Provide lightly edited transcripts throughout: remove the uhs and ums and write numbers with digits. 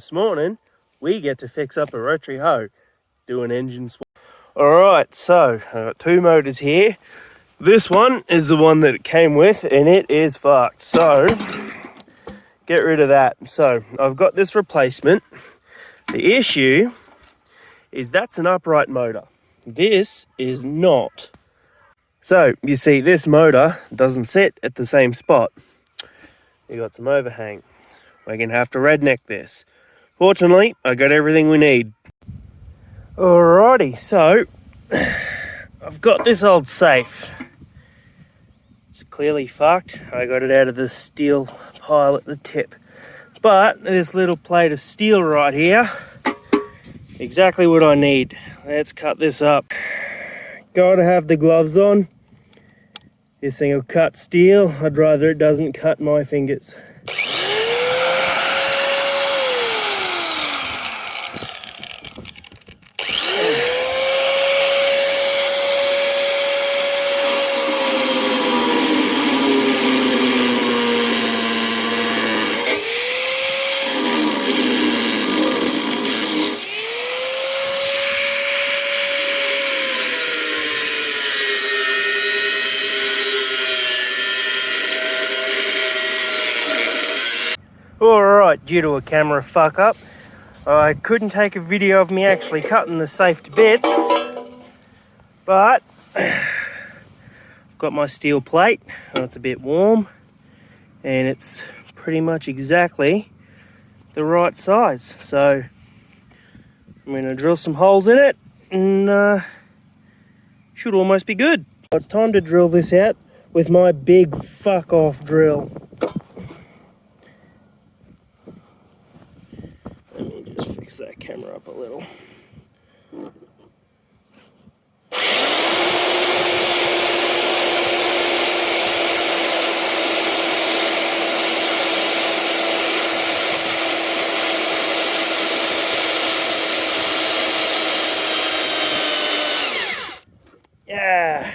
this morning we get to fix up a rotary hoe, do an engine swap. Alright, so I've got two motors here. This one is the one that it came with and it is fucked, so get rid of that. So I've got this replacement. The issue is that's an upright motor. This is not. So you see this motor doesn't sit at the same spot. You got some overhang. We're gonna have to redneck this. Fortunately, I got everything we need. Alrighty, so I've got this old safe. It's clearly fucked. I got it out of the steel pile at the tip. But this little plate of steel right here, exactly what I need. Let's cut this up. Gotta have the gloves on. This thing will cut steel. I'd rather it doesn't cut my fingers. Alright, due to a camera fuck up, I couldn't take a video of me actually cutting the safe to bits, but I've got my steel plate. It's a bit warm and it's pretty much exactly the right size. So I'm going to drill some holes in it and should almost be good. It's time to drill this out with my big fuck off drill. Fix that camera up a little. Yeah.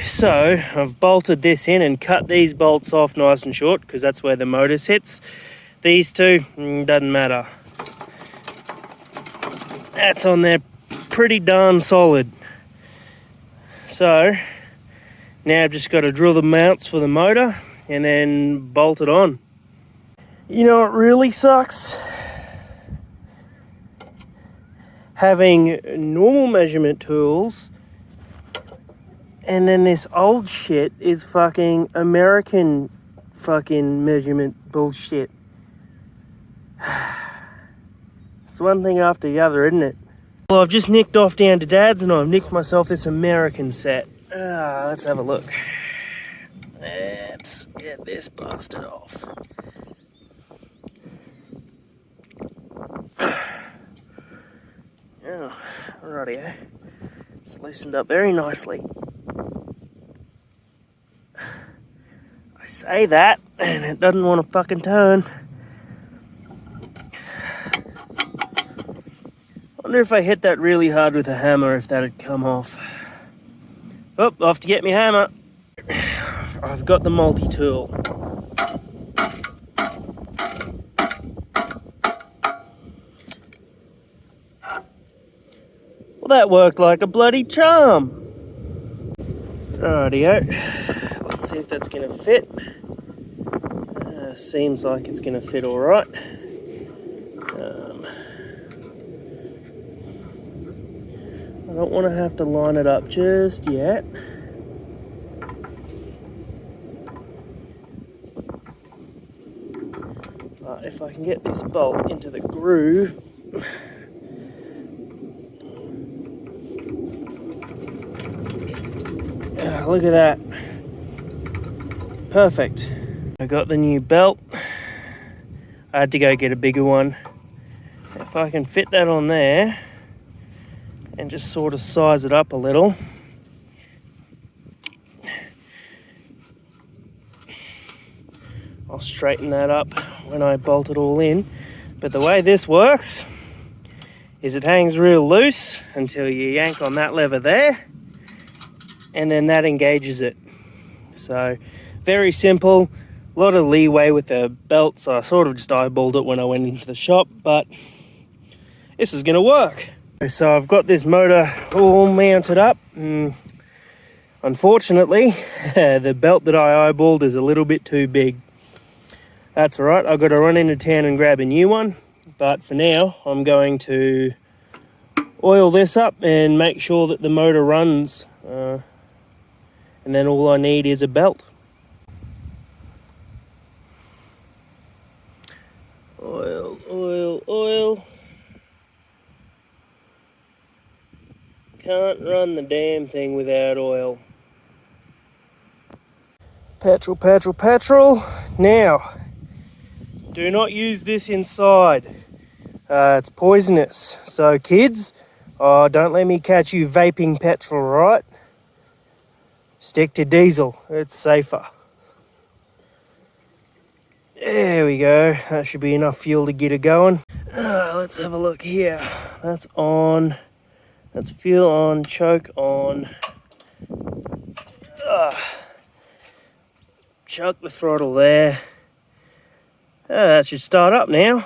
So I've bolted this in and cut these bolts off nice and short because that's where the motor sits. These two, doesn't matter. That's on there pretty darn solid. So now I've just got to drill the mounts for the motor and then bolt it on. You know what really sucks? Having normal measurement tools and then this old shit is fucking American fucking measurement bullshit. It's one thing after the other, isn't it? Well, I've just nicked off down to Dad's and I've nicked myself this American set. Let's have a look. Let's get this bastard off. Oh, alrighty, it's loosened up very nicely. I say that and it doesn't want to fucking turn. I wonder if I hit that really hard with a hammer, if that'd come off. Oh, off to get me hammer. I've got the multi-tool. Well, that worked like a bloody charm. Rightio. Let's see if that's gonna fit. Seems like it's gonna fit all right. I don't want to have to line it up just yet. But if I can get this bolt into the groove, look at that. Perfect. I got the new belt. I had to go get a bigger one. If I can fit that on there and just sort of size it up a little. I'll straighten that up when I bolt it all in. But the way this works is it hangs real loose until you yank on that lever there, and then that engages it. So very simple. A lot of leeway with the belt, so I sort of just eyeballed it when I went into the shop, but this is going to work. So I've got this motor all mounted up. Unfortunately, the belt that I eyeballed is a little bit too big. That's alright, I've got to run into town and grab a new one, but for now I'm going to oil this up and make sure that the motor runs, and then all I need is a belt. Oil, oil, oil. Can't run the damn thing without oil. Petrol, petrol, petrol. Now, do not use this inside. It's poisonous. So kids, don't let me catch you vaping petrol, right? Stick to diesel, it's safer. There we go, that should be enough fuel to get it going. Let's have a look here. That's on. That's fuel on, choke on. Chuck the throttle there. That should start up now.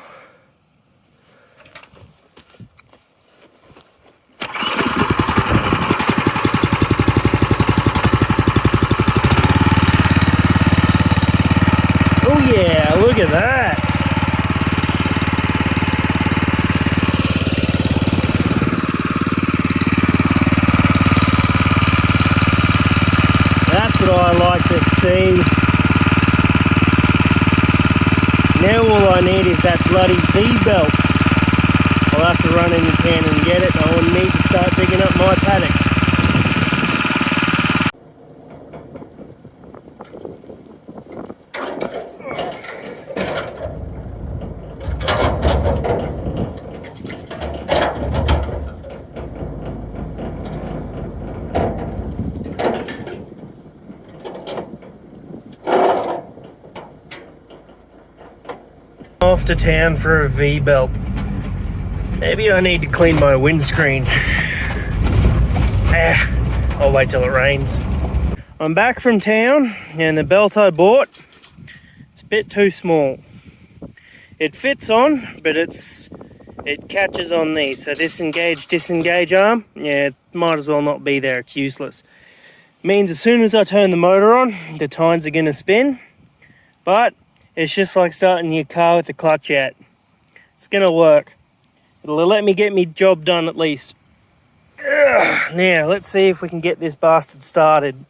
Oh yeah, look at that. That's what I like to see. Now all I need is that bloody V-belt. I'll have to run in the town and get it. I will need to start digging up my paddock. Off to town for a V-belt. Maybe I need to clean my windscreen. I'll wait till it rains. I'm back from town and the belt I bought, it's a bit too small. It fits on, but it catches on these. So this engage, disengage arm, yeah, it might as well not be there, it's useless. Means as soon as I turn the motor on, the tines are gonna spin, but it's just like starting your car with the clutch out. It's gonna work. It'll let me get me job done at least. Now, let's see if we can get this bastard started.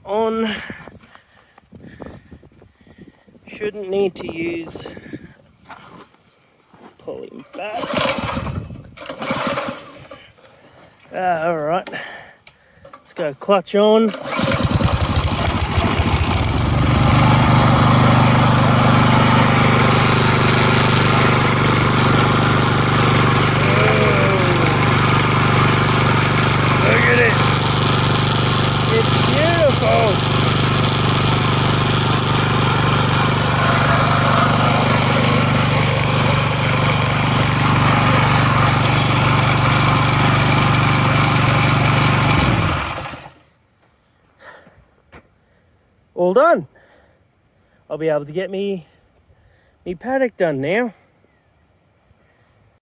On. Shouldn't need to use pulling back. Alright. Let's go clutch on. Look at it. It's beautiful. All done. I'll be able to get me paddock done now.